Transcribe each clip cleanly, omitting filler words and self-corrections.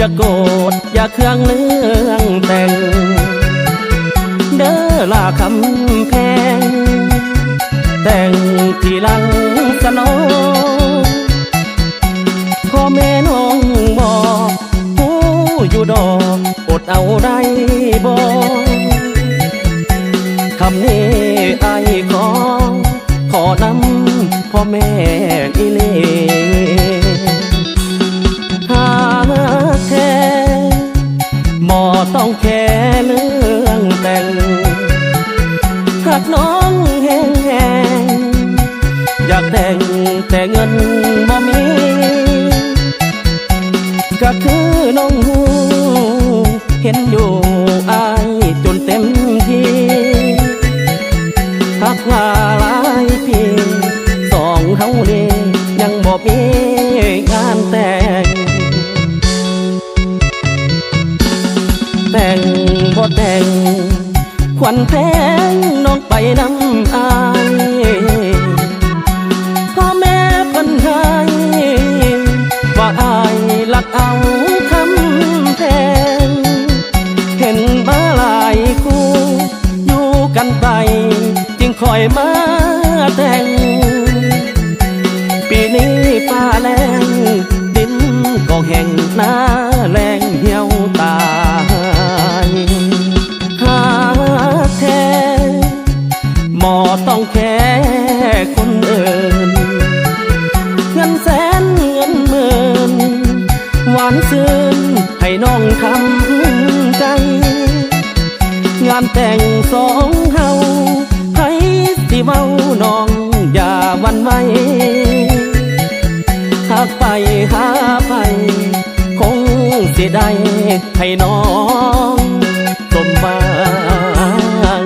อย่าโกรธอย่าเคืองเรื่องแต่งเด้อลาคำแพงแต่งทีหลังสนองพ่อแม่น้องบอกหูอยู่ดอกอดเอาได้บ่คำนี้อายขอนำพ่อแม่อีเลหาแค่หมอต้องแค่เรื่องแต่งหากน้องแห้งอยากแต่งแต่เงินบ่มีก็คือน้องหูเห็นอยู่อายจนเต็มที่หากว่าหลายปีสองเฮานี่ยังบ่มีงานแต่งบ่แต่งขวัญแพงน้องไปนำอายพ่อแม่เพิ่นให้ว่าอายลักเอาคำแพงเห็นมาหลายคู่อยู่กันไปจึงคอยมาแต่งปีนี้ฟ้าแรงดินก็แห้งหน้าแรงเหี่ยวตายหาแท้หมอต้องแค่คนอื่นเงินแสนเงินหมื่นหวานซึ้งให้น้องทำใจงานแต่งสองเฮาให้สิเมาน้องอย่าหวั่นไหวหากไปหาไปคงสิได้ให้น้องสมหวัง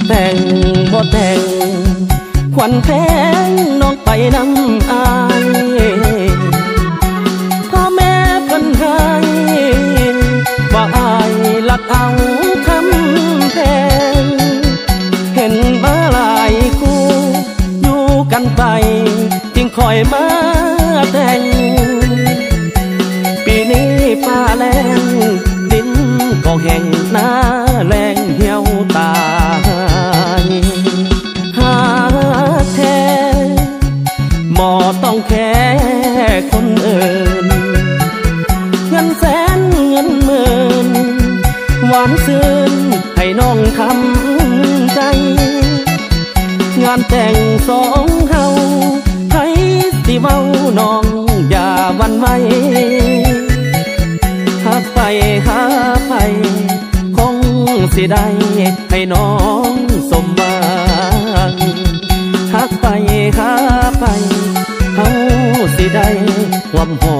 แต่งบ่แต่งขวัญแพงน้องไปนำอายพ่อแม่เพิ่นให้ว่าอายลักเอาคำแพงเห็นมาหลายคู่อยู่กันไปจึงคอยมาแต่งปีนี้ฟ้าแรงดินก็แห้งหน้าแรงเหี่ยวตาหาแท้หมอต้องแค่คนอื่นเงินแสนเงินหมื่นหวานซึ้งให้น้องทำใจงานแต่งสองเฮาให้สิเมาน้องอย่าหวั่นไหวหากไปหาไปคงสิได้ให้น้องสมหวังหากไปหาไปเฮาสิได้ความหอ